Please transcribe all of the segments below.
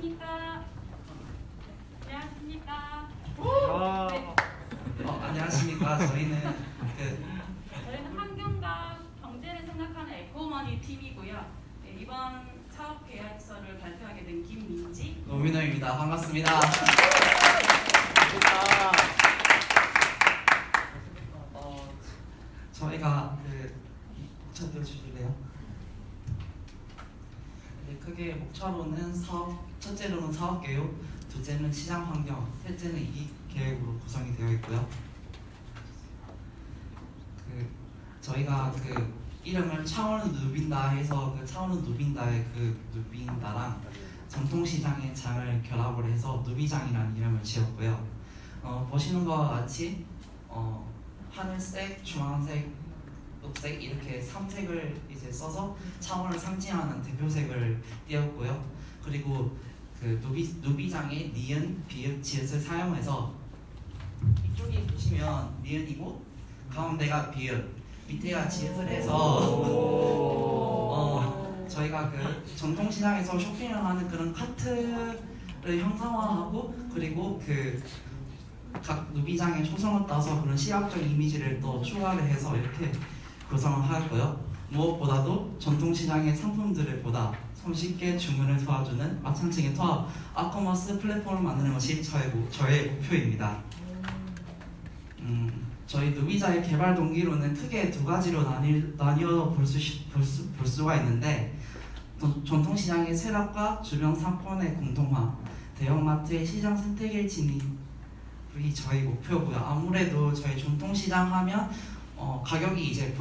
안녕하십니까? 안녕하십니까? 네, 안녕하십니까. 저희는 저희는 환경과 경제를 생각하는 에코머니 팀이고요. 네, 이번 사업 계약서를 발표하게 된 김민지. 노민호입니다. 반갑습니다. 저희가 첫 들어주실래요? 크게 목차로는 첫째로는 사업 계획, 둘째는 시장 환경, 셋째는 이익 계획으로 구성이 되어 있고요. 저희가 이름을 차원은 누빈다 해서 차원은 누빈다의 누빈다랑 전통시장의 장을 결합을 해서 누비장이라는 이름을 지었고요. 보시는 것과 같이 하늘색, 주황색, 녹색 이렇게 3색을 이제 써서 차원을 상징하는 대표색을 띄었고요. 그리고 누비장의 니은, 비읍, 지읒을 사용해서 이쪽이 보시면 니은이고 가운데가 비읍, 밑에가 지읒을 해서 저희가 전통시장에서 쇼핑을 하는 그런 카트를 형상화하고 그리고 각 누비장의 초성을 따서 그런 시각적 이미지를 또 추가를 해서 이렇게 구성을 하였고요. 무엇보다도 전통시장의 상품들을 보다 손쉽게 주문을 도와주는 마찬가지 통합 아커머스 플랫폼을 만드는 것이 저의 목표입니다. 저희 누비자의 개발 동기로는 크게 두 가지로 나뉘어 볼 수가 있는데 전통시장의 쇠락과 주변 상권의 공통화, 대형마트의 시장 생태계 진입이 저희 목표고요. 아무래도 저희 전통시장 하면 가격이 이제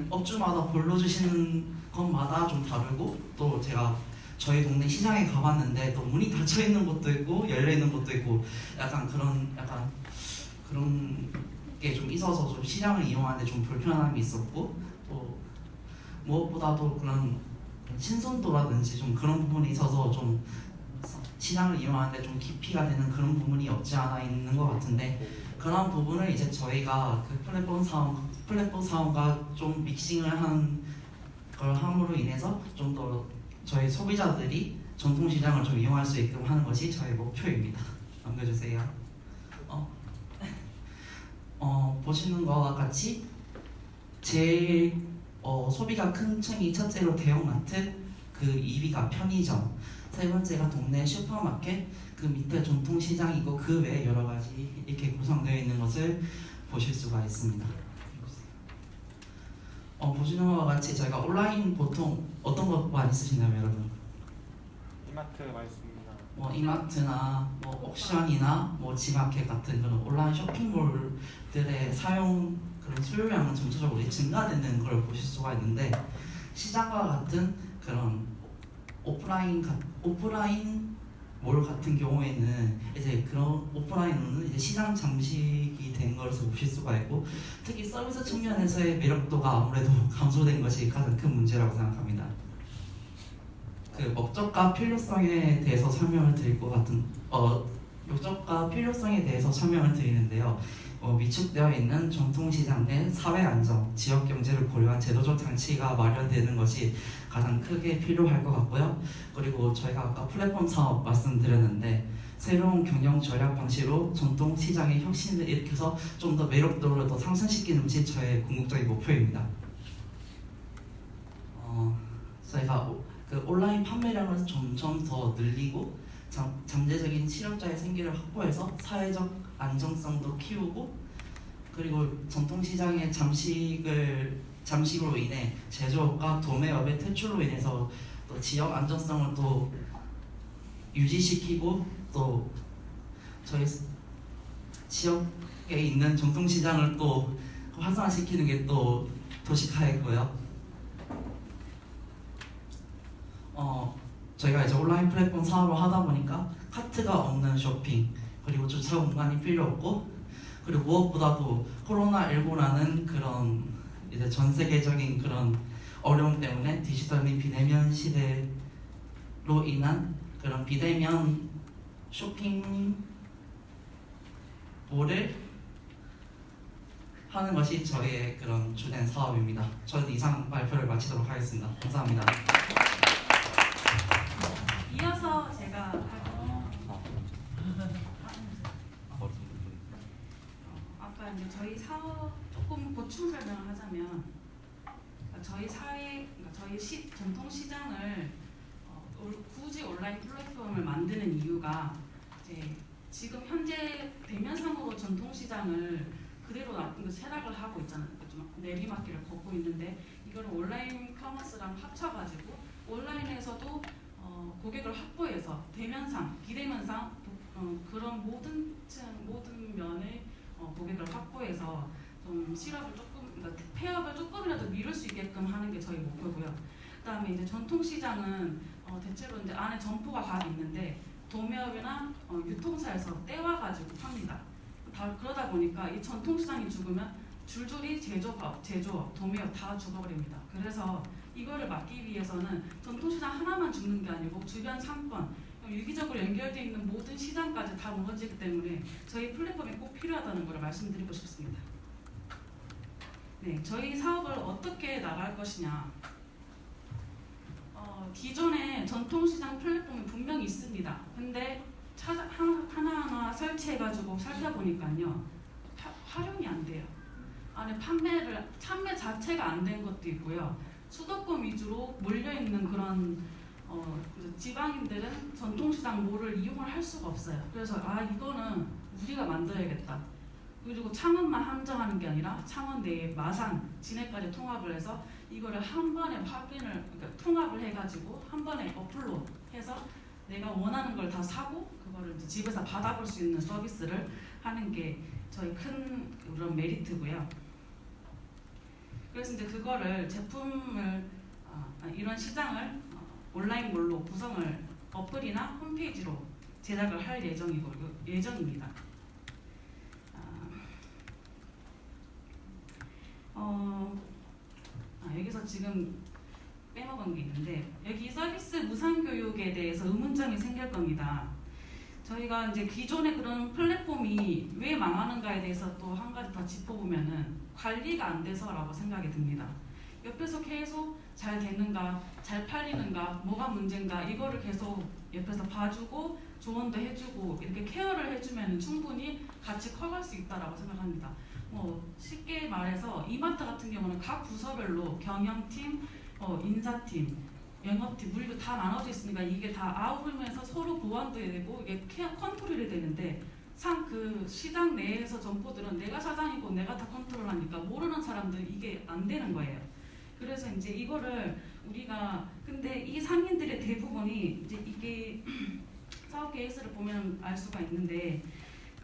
업주마다 불러주시는 것마다 좀 다르고 또 제가 저희 동네 시장에 가봤는데 또 문이 닫혀 있는 곳도 있고 열려 있는 곳도 있고 약간 그런 게 좀 있어서 좀 시장을 이용하는데 좀 불편함이 있었고 또 무엇보다도 그런 신선도라든지 좀 그런 부분이 있어서 좀 시장을 이용하는데 좀 깊이가 되는 그런 부분이 없지 않아 있는 것 같은데 그런 부분을 이제 저희가 플랫폼 사원과 좀 믹싱을 한 걸 함으로 인해서 좀 더 저희 소비자들이 전통시장을 좀 이용할 수 있게끔 하는 것이 저희 목표입니다. 넘겨주세요. 보시는 것과 같이 제일 소비가 큰 층이 첫째로 대형마트, 2위가 편의점, 세 번째가 동네 슈퍼마켓, 그 밑에 전통시장이고 그 외에 여러 가지 이렇게 구성되어 있는 것을 보실 수가 있습니다. 보시는 것과 같이 저희가 온라인 보통 어떤 거 많이 쓰시나요, 여러분? 이마트 많이 씁니다. 이마트나 옥션이나 지마켓 같은 그런 온라인 쇼핑몰들의 그런 수요량은 점차적으로 증가되는 걸 보실 수가 있는데 시장과 같은 그런 오프라인 몰 같은 경우에는 이제 그런 오프라인은 이제 시장 잠식이 된 것을 보실 수가 있고 특히 서비스 측면에서의 매력도가 아무래도 감소된 것이 가장 큰 문제라고 생각합니다. 목적과 필요성에 대해서 설명을 드릴 것 같은 목적과 필요성에 대해서 설명을 드리는데요. 위축되어 있는 전통시장 내 사회 안정, 지역 경제를 고려한 제도적 장치가 마련되는 것이 가장 크게 필요할 것 같고요. 그리고 저희가 아까 플랫폼 사업 말씀드렸는데 새로운 경영 전략 방식으로 전통시장의 혁신을 일으켜서 좀 더 매력도를 더 상승시키는 것이 저의 궁극적인 목표입니다. 저희가 온라인 판매량을 점점 더 늘리고 잠재적인 실업자의 생계를 확보해서 사회적 안정성도 키우고 그리고 전통시장의 잠식으로 인해 제조업과 도매업의 퇴출로 인해서 또 지역 안정성을 또 유지시키고 또 저희 지역에 있는 전통시장을 또 활성화시키는 게 또 도시카이고요. 저희가 이제 온라인 플랫폼 사업을 하다 보니까 카트가 없는 쇼핑 그리고 주차 공간이 필요 없고 그리고 무엇보다도 코로나19라는 그런 이제 전 세계적인 그런 어려움 때문에 디지털 및 비대면 시대로 인한 그런 비대면 쇼핑몰을 하는 것이 저희의 그런 주된 사업입니다. 저는 이상 발표를 마치도록 하겠습니다. 감사합니다. 이어서 제가 보충 설명을 하자면 저희 사회, 저희 전통 시장을 굳이 온라인 플랫폼을 만드는 이유가 이제 지금 현재 대면상으로 전통 시장을 그대로 세락을 하고 있잖아요. 좀 내리막길을 걷고 있는데 이걸 온라인 커머스랑 합쳐가지고 온라인에서도 고객을 확보해서 대면상, 비대면상 그런 모든 면의 고객을 확보해서 좀 실업을 조금, 그러니까 폐업을 조금이라도 미룰 수 있게끔 하는 게 저희 목표고요. 그다음에 이제 전통 시장은 대체로 이제 안에 점포가 각 있는데 도매업이나 유통사에서 떼와 가지고 팝니다. 그러다 보니까 이 전통 시장이 죽으면 줄줄이 제조업, 도매업 다 죽어버립니다. 그래서 이거를 막기 위해서는 전통 시장 하나만 죽는 게 아니고 주변 상권, 유기적으로 연결되어 있는 모든 시장까지 다 무너지기 때문에 저희 플랫폼이 꼭 필요하다는 걸 말씀드리고 싶습니다. 네, 저희 사업을 어떻게 나갈 것이냐. 기존에 전통시장 플랫폼이 분명히 있습니다. 근데 하나하나 설치해가지고 살펴보니까요, 활용이 안 돼요. 안에 판매 자체가 안 된 것도 있고요. 수도권 위주로 몰려있는 그런 지방인들은 전통시장 몰을 이용을 할 수가 없어요. 그래서 이거는 우리가 만들어야겠다. 그리고 창원만 한정하는 게 아니라 창원 내에 마산, 진해까지 통합을 해서 이거를 한 번에 그러니까 통합을 해가지고 한 번에 어플로 해서 내가 원하는 걸 다 사고 그거를 이제 집에서 받아볼 수 있는 서비스를 하는 게 저희 큰 그런 메리트고요. 그래서 이제 그거를 제품을 이런 시장을 온라인몰로 구성을 어플이나 홈페이지로 제작을 할 예정입니다. 여기서 지금 빼먹은 게 있는데 여기 서비스 무상교육에 대해서 의문점이 생길 겁니다. 저희가 이제 기존의 그런 플랫폼이 왜 망하는가에 대해서 또 한 가지 더 짚어보면은 관리가 안 돼서라고 생각이 듭니다. 옆에서 계속 잘 되는가, 잘 팔리는가, 뭐가 문제인가 이거를 계속 옆에서 봐주고 조언도 해주고 이렇게 케어를 해주면 충분히 같이 커갈 수 있다라고 생각합니다. 쉽게 말해서 이마트 같은 경우는 각 부서별로 경영팀, 인사팀, 영업팀, 물류 다 나눠져 있으니까 이게 다 아우르면서 서로 보완도 되고 이게 컨트롤이 되는데 그 시장 내에서 점포들은 내가 사장이고 내가 다 컨트롤하니까 모르는 사람들은 이게 안 되는 거예요. 그래서 이제 이거를 우리가 근데 이 상인들의 대부분이 이제 이게 사업 계획서를 보면 알 수가 있는데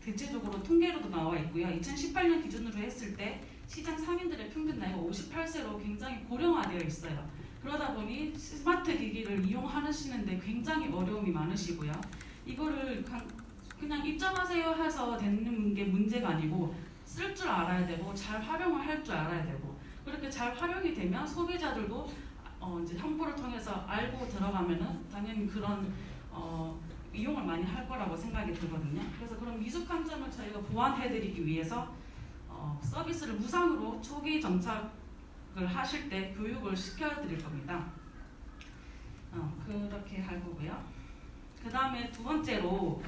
대체적으로 통계로도 나와 있고요. 2018년 기준으로 했을 때 시장 상인들의 평균 나이가 58세로 굉장히 고령화되어 있어요. 그러다 보니 스마트 기기를 이용하시는데 굉장히 어려움이 많으시고요. 이거를 그냥 입점하세요 해서 되는 게 문제가 아니고 쓸 줄 알아야 되고 잘 활용을 할 줄 알아야 되고 그렇게 잘 활용이 되면 소비자들도 이제 홍보를 통해서 알고 들어가면은 당연히 그런 이용을 많이 할 거라고 생각이 들거든요. 그래서 그런 미숙한 점을 저희가 보완해드리기 위해서 서비스를 무상으로 초기 정착을 하실 때 교육을 시켜드릴 겁니다. 그렇게 할 거고요. 그 다음에 두 번째로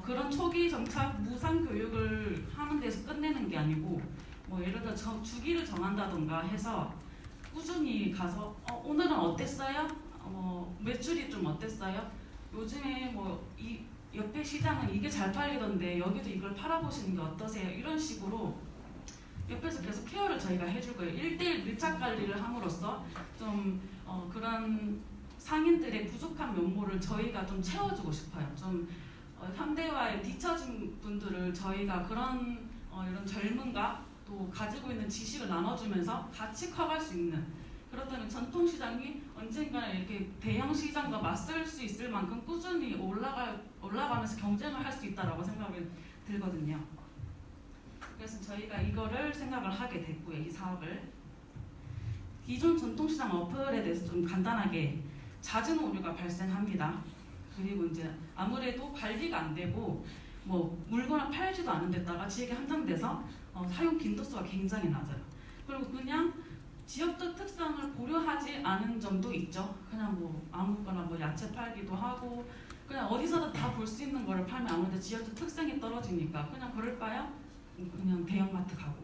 그런 초기 정착 무상 교육을 하는 데서 끝내는 게 아니고 예를 들어 주기를 정한다던가 해서 꾸준히 가서 오늘은 어땠어요? 매출이 좀 어땠어요? 요즘에 이 옆에 시장은 이게 잘 팔리던데 여기도 이걸 팔아보시는 게 어떠세요? 이런 식으로 옆에서 계속 케어를 저희가 해줄 거예요. 1대1 밀착 관리를 함으로써 좀 그런 상인들의 부족한 면모를 저희가 좀 채워주고 싶어요. 좀 현대화에 뒤처진 분들을 저희가 그런 이런 젊음과 또 가지고 있는 지식을 나눠주면서 같이 커갈 수 있는 그렇다면 전통시장이 언젠가는 이렇게 대형 시장과 맞설 수 있을 만큼 꾸준히 올라가면서 경쟁을 할 수 있다라고 생각이 들거든요. 그래서 저희가 이거를 생각을 하게 됐고요. 이 사업을 기존 전통시장 어플에 대해서 좀 간단하게 잦은 오류가 발생합니다. 그리고 이제 아무래도 관리가 안 되고 물건을 팔지도 않은 데다가 지역에 한정돼서 사용 빈도수가 굉장히 낮아요. 그리고 그냥 지역적 특성을 고려하지 않은 점도 있죠. 그냥 아무거나 야채 팔기도 하고 그냥 어디서든 다 볼 수 있는 거를 팔면 아무래도 지역적 특성이 떨어지니까 그냥 그럴까요? 그냥 대형마트 가고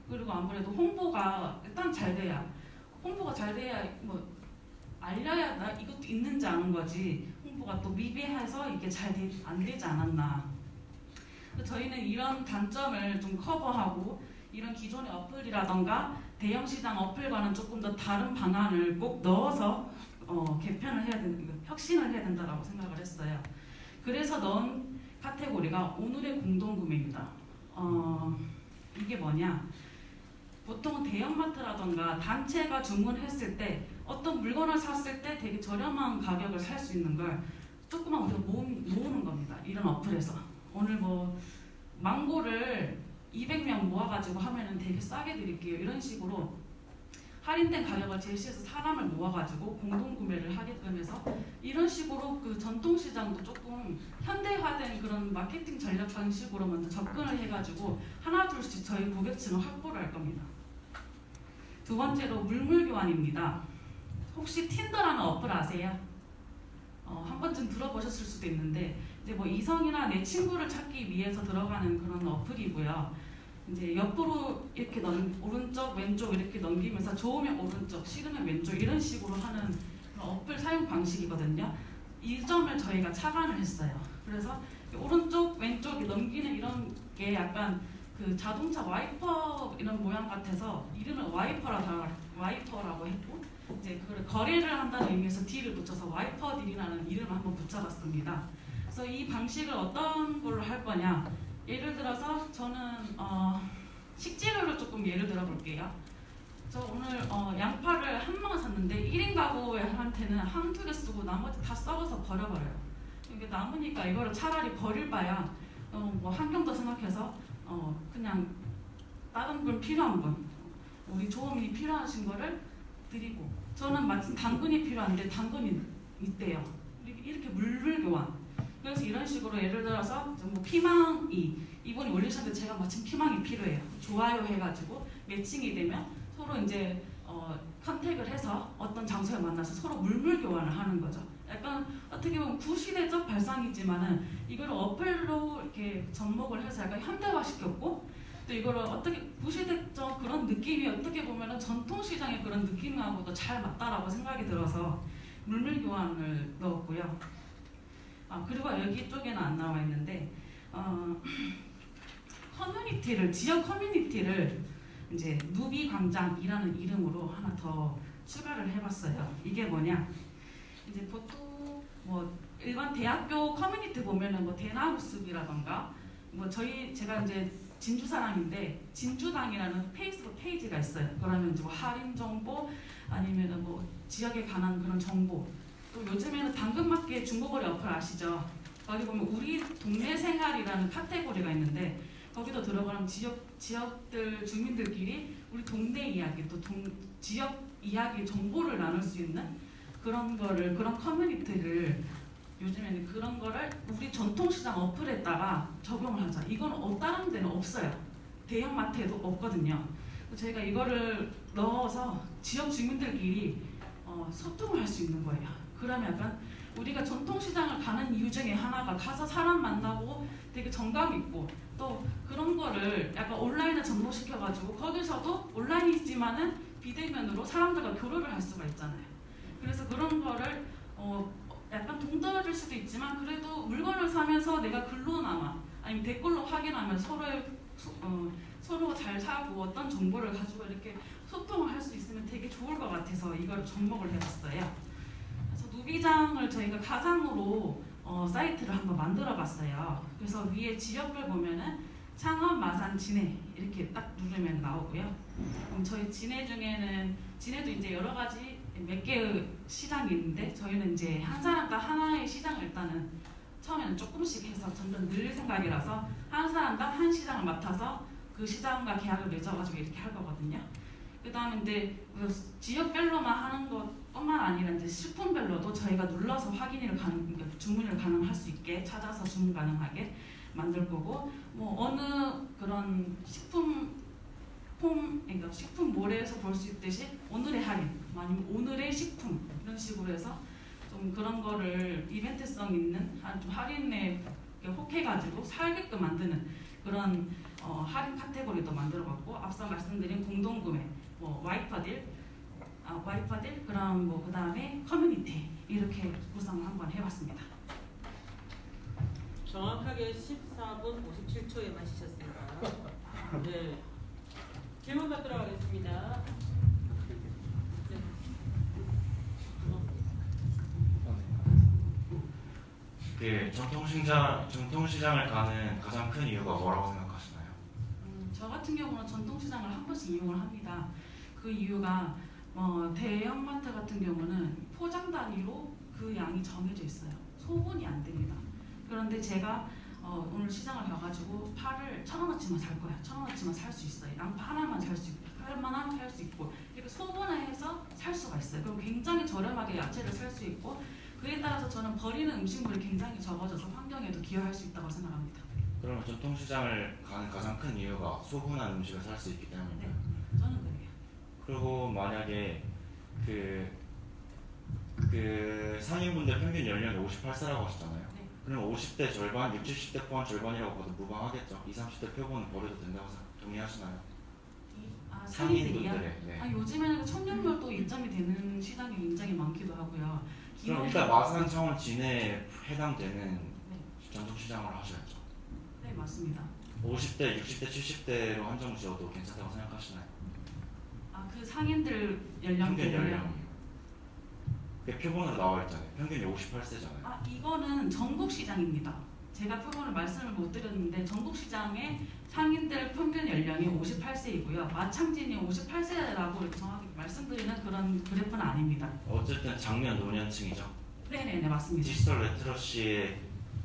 그리고 아무래도 홍보가 일단 잘 돼야 홍보가 잘 돼야 뭐 알려야 나 이것도 있는지 아는 거지 홍보가 또 미비해서 이게 잘 안 되지 않았나. 저희는 이런 단점을 좀 커버하고 이런 기존의 어플이라던가 대형 시장 어플과는 조금 더 다른 방안을 꼭 넣어서 개편을 해야 된다, 혁신을 해야 된다고 생각을 했어요. 그래서 넣은 카테고리가 오늘의 공동구매입니다. 이게 뭐냐? 보통 대형마트라던가 단체가 주문했을 때 어떤 물건을 샀을 때 되게 저렴한 가격을 살 수 있는 걸 조금만 우리가 모으는 겁니다. 이런 어플에서 오늘 뭐 망고를 200명 모아가지고 하면은 되게 싸게 드릴게요. 이런 식으로 할인된 가격을 제시해서 사람을 모아가지고 공동구매를 하게끔 해서 이런 식으로 그 전통시장도 조금 현대화된 그런 마케팅 전략 방식으로 먼저 접근을 해가지고 하나 둘씩 저희 고객층을 확보를 할 겁니다. 두 번째로 물물교환입니다. 혹시 틴더라는 어플 아세요? 한 번쯤 들어보셨을 수도 있는데 이제 뭐 이성이나 내 친구를 찾기 위해서 들어가는 그런 어플이고요. 이제 옆으로 이렇게 오른쪽 왼쪽 이렇게 넘기면서 좋으면 오른쪽 싫으면 왼쪽 이런 식으로 하는 그런 어플 사용 방식이거든요. 이 점을 저희가 차관을 했어요. 그래서 오른쪽 왼쪽 넘기는 이런 게 약간 그 자동차 와이퍼 이런 모양 같아서 이름을 와이퍼라고 했고 이제 그걸 거래를 한다는 의미에서 D를 붙여서 와이퍼 딜이라는 이름을 한번 붙여봤습니다. 그래서 이 방식을 어떤 걸로 할 거냐? 예를 들어서 저는 식재료를 조금 예를 들어 볼게요. 저 오늘 양파를 한 번 샀는데 1인 가구한테는 한두 개 쓰고 나머지 다 썩어서 버려버려요. 이게 남으니까 이거를 차라리 버릴 바야 뭐 환경도 생각해서 그냥 다른 분 필요한 분 우리 조음이 필요하신 거를 드리고 저는 마침 당근이 필요한데 당근이 있대요. 이렇게 물물교환. 그래서 이런 식으로 예를 들어서 뭐 피망이 이분이 올리셨는데 제가 마침 피망이 필요해요. 좋아요 해가지고 매칭이 되면 서로 이제 컨택을 해서 어떤 장소에 만나서 서로 물물교환을 하는 거죠. 약간 어떻게 보면 구시대적 발상이지만은 이거를 어플로 이렇게 접목을 해서 약간 현대화시켰고 또 이거를 어떻게 구시대적 그런 느낌이 어떻게 보면은 전통시장의 그런 느낌하고도 잘 맞다라고 생각이 들어서 물물교환을 넣었고요. 그리고 여기 쪽에는 안 나와 있는데 지역 커뮤니티를 이제 누비광장이라는 이름으로 하나 더 추가를 해봤어요. 이게 뭐냐? 이제 보통 뭐 일반 대학교 커뮤니티 보면은 뭐 대나무숲이라던가 뭐 제가 이제 진주 사람인데 진주당이라는 페이스북 페이지가 있어요. 그러면 이제 뭐 할인 정보 아니면은 뭐 지역에 관한 그런 정보. 또 요즘에는 당근마켓 중고거래 어플 아시죠? 거기 보면 우리 동네 생활이라는 카테고리가 있는데 거기도 들어가면 지역들 주민들끼리 우리 동네 이야기 또 지역 이야기 정보를 나눌 수 있는 그런 커뮤니티를 요즘에는 그런 거를 우리 전통시장 어플에다가 적용을 하자. 이건 다른 데는 없어요. 대형마트에도 없거든요. 저희가 이거를 넣어서 지역 주민들끼리 소통을 할 수 있는 거예요. 그러면 약간 우리가 전통시장을 가는 이유 중에 하나가 가서 사람 만나고 되게 정감 있고 또 그런 거를 약간 온라인에 접목시켜가지고 거기서도 온라인이지만은 비대면으로 사람들과 교류를 할 수가 있잖아요. 그래서 그런 거를 약간 동떨어질 수도 있지만 그래도 물건을 사면서 내가 글로나마 아니면 댓글로 확인하면 서로 잘 사고 어떤 정보를 가지고 이렇게 소통을 할 수 있으면 되게 좋을 것 같아서 이걸 접목을 해봤어요. 그래서 누비장을 저희가 가상으로 사이트를 한번 만들어봤어요. 그래서 위에 지역별 보면은 창원, 마산, 진해 이렇게 딱 누르면 나오고요. 그럼 저희 진해도 이제 여러 가지 몇 개의 시장이 있는데 저희는 이제 한 사람당 하나의 시장을 일단은 처음에는 조금씩 해서 점점 늘릴 생각이라서 한 사람당 한 시장을 맡아서 그 시장과 계약을 맺어가지고 이렇게 할 거거든요. 그 다음에 이제 지역별로만 하는 것뿐만 아니라 이제 식품별로도 저희가 눌러서 그러니까 주문을 가능할 수 있게 찾아서 주문 가능하게 만들 거고 뭐 어느 그런 그러니까 식품몰에서 볼 수 있듯이 오늘의 할인 아니면 오늘의 식품 이런 식으로 해서 좀 그런 거를 이벤트성 있는 좀 할인에 혹해가지고 살게끔 만드는 그런 할인 카테고리도 만들어봤고 앞서 말씀드린 공동구매, 뭐 와이퍼딜, 그럼 뭐 그다음에 커뮤니티 이렇게 구성을 한번 해봤습니다. 정확하게 14분 57초에 마치셨습니다. 네. 질문 받도록 하겠습니다. 네. 그 전통시장을 가는 가장 큰 이유가 뭐라고 생각하시나요? 저 같은 경우는 전통시장을 한 번씩 이용을 합니다. 그 이유가 대형마트 같은 경우는 포장 단위로 그 양이 정해져 있어요. 소분이 안 됩니다. 그런데 제가 오늘 시장을 가가지고 파를 1,000원어치만 살 거야. 1,000원어치만 살 수 있어요. 양파 하나만 살 수 있고, 팔만 하면 살 수 있고, 이렇게 소분해서 살 수가 있어요. 그럼 굉장히 저렴하게 야채를 살 수 있고, 그에 따라서 저는 버리는 음식물이 굉장히 적어져서 환경에도 기여할 수 있다고 생각합니다. 그러면 전통시장을 가는 가장 큰 이유가 소분한 음식을 살 수 있기 때문인가요? 네, 저는 그래요. 그리고 만약에 그 상인분들 평균 연령이 58세라고 하셨잖아요. 네. 그럼 50대 절반, 60, 70대 포함 절반이라고 봐도 무방하겠죠? 20, 30대 표본은 버려도 된다고 동의하시나요? 상인들이요? 상인분들의 네. 요즘에는 청년별도 입점이 되는 시장이 굉장히 많기도 하고요. 그럼 일단 마산 차원 진해에 해당되는 전통시장을 하셔야죠. 네, 맞습니다. 50대, 60대, 70대로 한정 지어도 괜찮다고 생각하시나요? 그 상인들 평균 연령대요? 연령. 그게 표본으로 나와 있잖아요. 평균이 58세잖아요. 이거는 전국 시장입니다. 제가 표본을 말씀을 못 드렸는데 전국 시장의 상인들 평균 연령이 58세이고요. 마창진이 58세라고 정확히 말씀드리는 그런 그래프는 아닙니다. 어쨌든 장년 노년층이죠. 네네네, 맞습니다. 디지털 리터러시의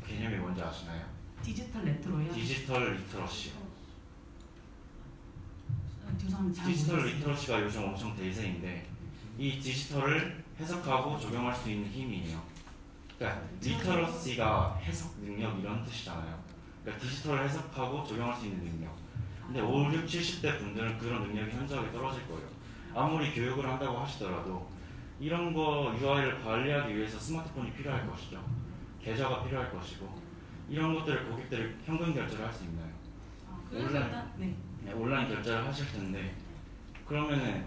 개념이 뭔지 아시나요? 디지털 레트로요? 디지털 리터러시. 죄송합니다. 잘 디지털 모르겠습니다. 리터러시가 요즘 엄청 대세인데 이 디지털을 해석하고 적용할 수 있는 힘이에요. 그러니까 리터러시가 해석 능력 이런 뜻이잖아요. 그러니까 디지털을 해석하고 적용할 수 있는 능력. 근데 5, 6, 70대 분들은 그런 능력이 현저하게 떨어질 거예요. 아무리 교육을 한다고 하시더라도 이런 거 UI를 관리하기 위해서 스마트폰이 필요할 것이죠. 계좌가 필요할 것이고 이런 것들을 고객들이 현금 결제를 할 수 있나요? 그래서 일단 네. 온라인 결제를 하실 텐데 그러면은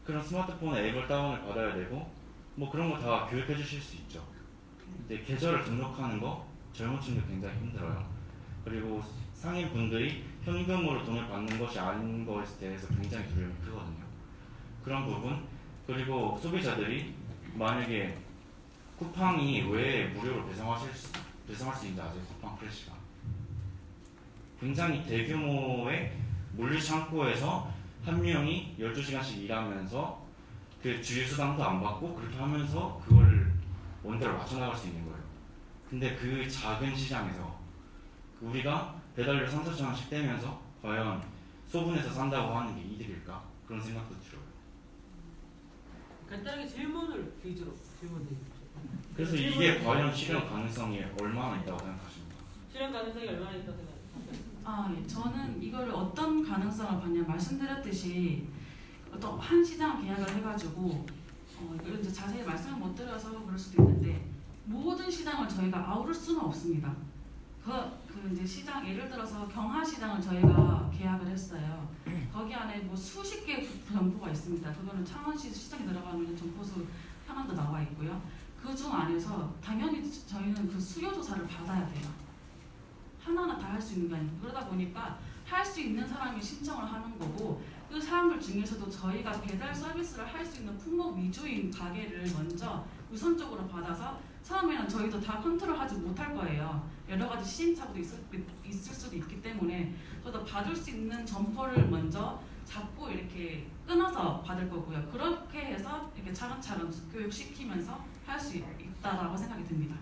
그런 스마트폰에 앱을 다운을 받아야 되고 뭐 그런 거 다 교육해 주실 수 있죠. 근데 계좌를 등록하는 거 젊은 층들 굉장히 힘들어요. 그리고 상인분들이 현금으로 돈을 받는 것이 아닌 것에 대해서 굉장히 두려움이 크거든요. 그런 부분 그리고 소비자들이 만약에 쿠팡이 왜 무료로 배송할 수 있는지 아세요? 쿠팡 프레시가 굉장히 대규모의 물류 창고에서 한 명이 12시간씩 일하면서 그 주유수당도 안 받고 그렇게 하면서 그걸 원대로 맞춰나갈 수 있는 거예요. 근데 그 작은 시장에서 우리가 배달료 3, 4천원씩 떼면서 과연 소분해서 산다고 하는 게 이득일까? 그런 생각도 들어요. 간단하게 질문을 위주로 질문 드립니다. 그래서 이게 과연 실현 가능성이 얼마나 있다고 생각하십니까? 실현 가능성이 얼마나 있다고 생각하십니까? 예. 저는 이걸 어떤 가능성을 봤냐 말씀드렸듯이 어떤 한 시장 계약을 해가지고 이걸 이제 자세히 말씀을 못 드려서 그럴 수도 있는데 모든 시장을 저희가 아우를 수는 없습니다. 그 이제 시장 예를 들어서 경하시장을 저희가 계약을 했어요. 거기 안에 뭐 수십 개 점포가 있습니다. 그거는 창원시 시장에 들어가면 점포수 현황도 나와 있고요. 그 중 안에서 당연히 저희는 그 수요 조사를 받아야 돼요. 하나하나 다 할 수 있는 게 아니고 그러다 보니까 할 수 있는 사람이 신청을 하는 거고 그 사람들 중에서도 저희가 배달 서비스를 할 수 있는 품목 위주인 가게를 먼저 우선적으로 받아서 처음에는 저희도 다 컨트롤하지 못할 거예요. 여러 가지 시행착오도 있을 수도 있기 때문에 저도 받을 수 있는 점포를 먼저 잡고 이렇게 끊어서 받을 거고요. 그렇게 해서 이렇게 차근차근 교육시키면서 할 수 있다라고 생각이 듭니다.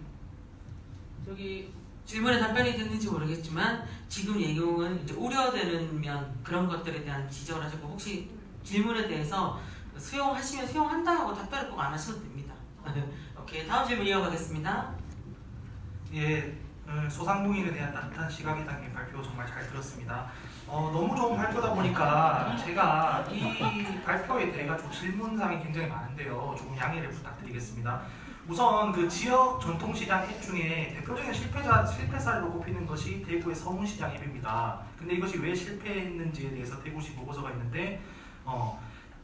저기 질문에 답변이 됐는지 모르겠지만 지금 내용은 이제 우려되는 면 그런 것들에 대한 지적을 하셨고 혹시 질문에 대해서 수용하시면 수용한다 하고 답변을 꼭 안 하셔도 됩니다. 오케이, 다음 질문 이어가겠습니다. 예, 소상공인에 대한 따뜻한 시각이 담긴 발표 정말 잘 들었습니다. 너무 좋은 발표다 보니까 제가 이 발표에 대해 가지고 질문사항이 굉장히 많은데요. 조금 양해를 부탁드리겠습니다. 우선 그 지역 전통시장 앱 중에 대표적인 실패 사례로 꼽히는 것이 대구의 서문시장 앱입니다. 근데 이것이 왜 실패했는지에 대해서 대구시 보고서가 있는데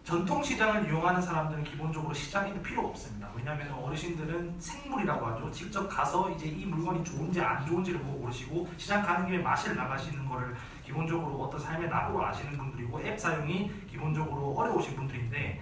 전통시장을 이용하는 사람들은 기본적으로 시장 앱이 필요 없습니다. 왜냐하면 어르신들은 생물이라고 하죠. 직접 가서 이제 이 물건이 좋은지 안 좋은지를 보고 고르시고 시장 가는 김에 마실 나가시는 거를 기본적으로 어떤 삶의 낙으로 아시는 분들이고 앱 사용이 기본적으로 어려우신 분들인데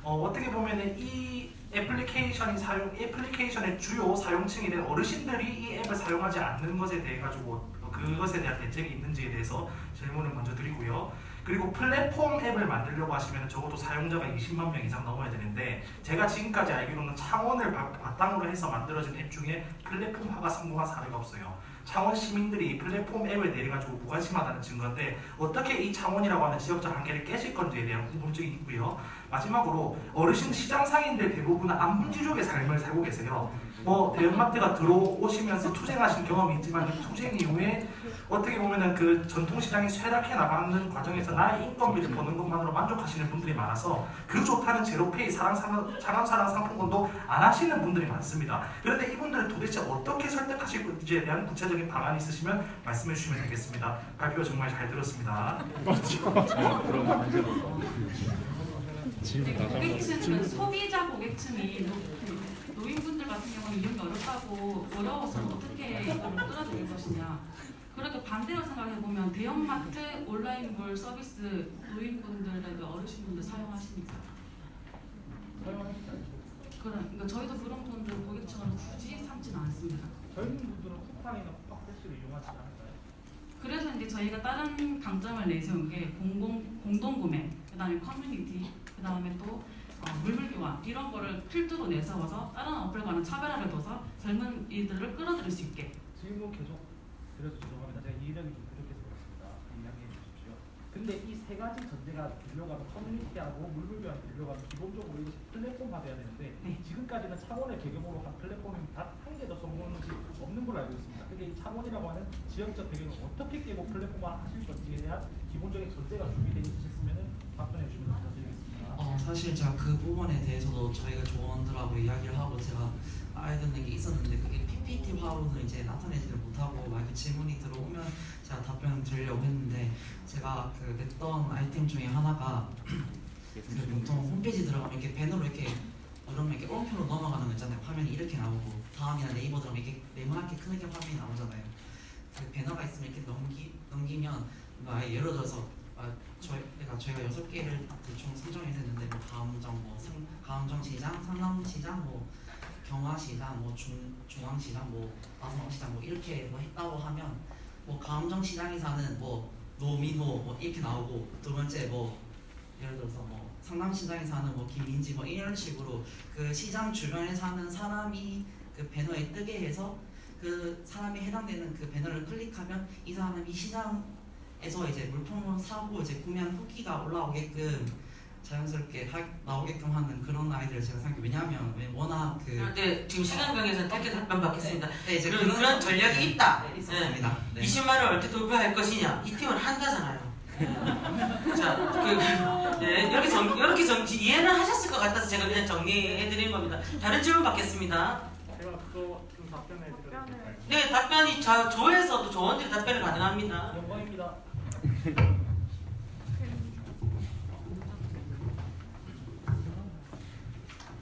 어떻게 보면은 이 애플리케이션의 주요 사용층이 된 어르신들이 이 앱을 사용하지 않는 것에 대해 가지고 그것에 대한 대책이 있는지에 대해서 질문을 먼저 드리고요. 그리고 플랫폼 앱을 만들려고 하시면 적어도 사용자가 20만 명 이상 넘어야 되는데 제가 지금까지 알기로는 창원을 바탕으로 해서 만들어진 앱 중에 플랫폼화가 성공한 사례가 없어요. 창원 시민들이 플랫폼 앱을 내려가지고 무관심하다는 증거인데 어떻게 이 창원이라고 하는 지역적 한계를 깨질 건지에 대한 궁금증이 있고요. 마지막으로 어르신 시장 상인들 대부분은 안분지족의 삶을 살고 계세요. 대형마트가 들어오시면서 투쟁하신 경험이 있지만 이 투쟁 이후에 어떻게 보면은 그 전통시장이 쇠락해 나가는 과정에서 나의 인건비를 버는 것만으로 만족하시는 분들이 많아서 그 좋다는 제로페이 장암사랑 상품권도 안 하시는 분들이 많습니다. 그런데 이분들을 도대체 어떻게 설득하실 건지에 대한 구체적인 방안이 있으시면 말씀해 주시면 되겠습니다. 발표 정말 잘 들었습니다. 고객층은 소비자 고객층이 노인분들 같은 경우는 이용이 어려워서 어떻게 이걸 끌어들일 것이냐. 그렇게 반대로 생각해보면 대형마트 온라인몰 서비스 노인분들, 어르신분들 사용하시니까. 그러니까 저희도 그런 분들 고객층을 굳이 삼지는 않습니다. 젊은 분들은 쿠팡이나 쿠팡패스를 이용하지 않을까요? 그래서 이제 저희가 다른 강점을 내세운 게 공동구매, 그다음에 커뮤니티, 그다음에 또 물물교환 이런 거를 필두로 내세워서 다른 어플과는 차별화를 둬서 젊은 이들을 끌어들일 수 있게. 질문 계속 드려서 죄송합니다. 제가 이해력이 좀 부족해서 그렇습니다. 이야기해 주십시오. 근데 이 세 가지 전제가 들려가면 커뮤니티하고 물물교환이 들려가면 기본적으로 이것이 플랫폼화돼야 되는데 네. 지금까지는 창원의 개념으로 한 플랫폼이 단 한 개도 성공한 것이 없는 걸로 알고 있습니다. 근데 이 창원이라고 하는 지역적 배경을 어떻게 깨고 플랫폼화 하실 건지에 대한 기본적인 전제가 준비되어 있으셨으면 답변해 주시면 감사드리겠습니다. 사실 제가 그 부분에 대해서도 저희가 조원들하고 이야기를 하고 제가 알아야 되는 게 있었는데 그게 PPT화로는 이제 나타내지를 못하고 막 이렇게 질문이 들어오면 제가 답변을 드리려고 했는데 제가 그 냈던 아이템 중에 하나가 그 보통 홈페이지 들어가면 이렇게 배너로 이렇게 그러면 이렇게 엄표로 넘어가는 거 있잖아요. 화면이 이렇게 나오고 다음이나 네이버 들어가면 이렇게 네모나게 크게 화면이 나오잖아요. 그 배너가 있으면 이렇게 넘기면 예를 들어서 저희가 6개를 대충 선정해서 했는데 뭐 가음정시장, 상남시장, 뭐 경화시장, 뭐 중앙시장, 뭐 나성시장 뭐 이렇게 뭐 했다고 하면 뭐 가음정시장에 사는 뭐 노민호 뭐 이렇게 나오고 두 번째 뭐 예를 들어서 뭐 상남시장에 사는 뭐 김민지 뭐 이런 식으로 그 시장 주변에 사는 사람이 그 배너에 뜨게 해서 그 사람이 해당되는 그 배너를 클릭하면 이 사람이 시장에서 이제 물품을 사고 이제 구매한 후기가 올라오게끔 자연스럽게 나오게끔 하는 그런 아이디어를 제가 생각해요. 왜냐하면 워낙 네, 지금 시간 관계에서 짧게 답변 받겠습니다. 네, 이제 그런 전략이 있다. 네, 있었습니다. 네. 20만 원을 어떻게 돌파할 것이냐? 이 팀은 한다잖아요. 자, 이렇게 정치 이해는 하셨을 것 같아서 제가 그냥 정리해드린 겁니다. 다른 질문 받겠습니다. 제가 그거 좀 답변해 드려도 될까요? 네, 답변이 조에서도 조원들이 답변이 가능합니다. 영광입니다.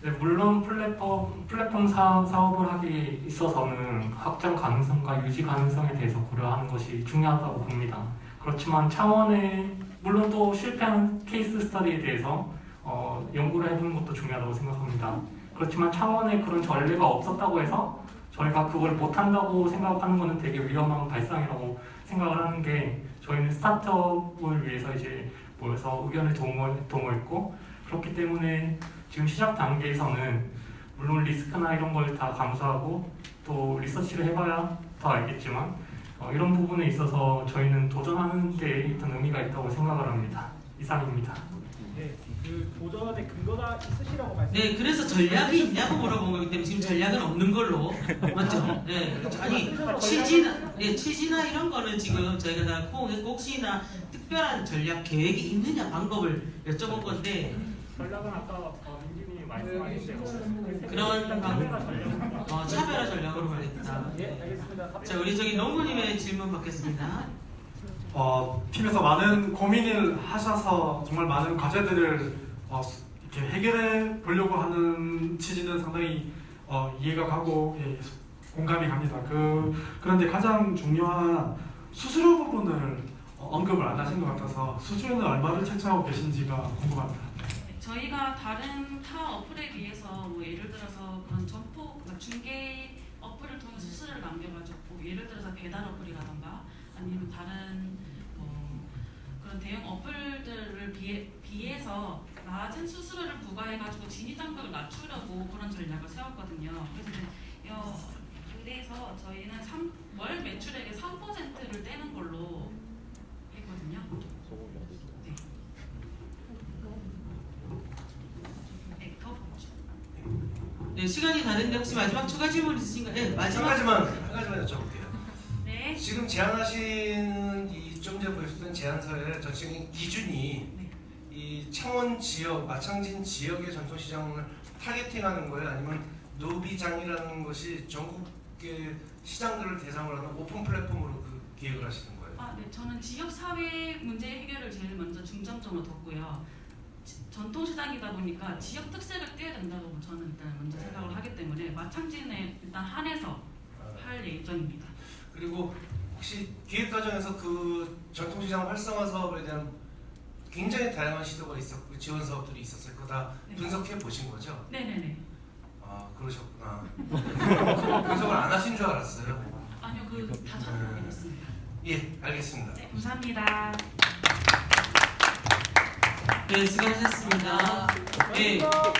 네, 물론 플랫폼 사업을 하기 있어서는 확장 가능성과 유지 가능성에 대해서 고려하는 것이 중요하다고 봅니다. 그렇지만 창원의 물론 또 실패한 케이스 스터디에 대해서 연구를 해보는 것도 중요하다고 생각합니다. 그렇지만 창원에 그런 전례가 없었다고 해서 저희가 그걸 못한다고 생각하는 것은 되게 위험한 발상이라고 생각을 하는 게 저희는 스타트업을 위해서 이제 모여서 의견을 도모했고 그렇기 때문에 지금 시작 단계에서는 물론 리스크나 이런 걸 다 감수하고 또 리서치를 해봐야 더 알겠지만 이런 부분에 있어서 저희는 도전하는 데 어떤 의미가 있다고 생각을 합니다. 이상입니다. 네, 그 도전의 근거가 있으시라고 말씀. 네, 그래서 전략이 있냐고 물어본 거기 때문에 지금 전략은 없는 걸로 맞죠? 네, 그렇죠. 아니 취지나 이런 거는 지금 저희가 다 포옹했고 혹시나 특별한 전략 계획이 있느냐 방법을 여쭤본 건데. 전략은 아까 민지님이 말씀하셨어요. 그런 차별화 전략. 차별화 전략으로 가겠다. 예, 알겠습니다. 자, 우리 저기 농구님의 질문 받겠습니다. 팀에서 많은 고민을 하셔서 정말 많은 과제들을 이렇게 해결해 보려고 하는 취지는 상당히 이해가 가고 예, 공감이 갑니다. 그런데 가장 중요한 수수료 부분을 언급을 안 하신 것 같아서 수수료는 얼마를 책정하고 계신지가 궁금합니다. 저희가 다른 타 어플에 비해서 뭐 예를 들어서 그런 점포 그러니까 중개 어플을 통해 수수료를 남겨가지고 예를 들어서 배달 어플이라던가 아니면 다른 그런 대형 어플들을 비해서 낮은 수수료를 부과해가지고 진입 장벽을 낮추려고 그런 전략을 세웠거든요. 그래서 저희는 월 매출액의 3%를 떼는 걸로 했거든요. 네, 더 보죠. 네, 시간이 다른데 혹시 마지막 추가 질문 있으신가요? 네, 마지막. 한 가지만 여쭤볼게요. 네. 지금 제안하신 이 좀 전에 보셨던 제안서의 전체적인 기준이 네. 이 창원 지역, 마창진 지역의 전통시장을 타겟팅하는 거예요? 아니면 노비장이라는 것이 전국의 시장들을 대상으로 하는 오픈 플랫폼으로 그 기획을 하시는 거예요? 네, 저는 지역 사회 문제 해결을 제일 먼저 중점적으로 뒀고요. 전통시장이다 보니까 지역 특색을 떼야 된다고 저는 일단 먼저 생각을 하기 때문에 마창진에 일단 한해서 할 예정입니다. 그리고 혹시 기획 과정에서 그 전통시장 활성화 사업에 대한 굉장히 다양한 시도가 있었고 지원 사업들이 있었어요. 그거 다 네. 분석해 보신 거죠? 네네네. 아 그러셨구나. 분석을 안 하신 줄 알았어요. 아니요, 다 찾아보겠습니다. 예, 알겠습니다. 네, 감사합니다. 네, 수고하셨습니다. 네.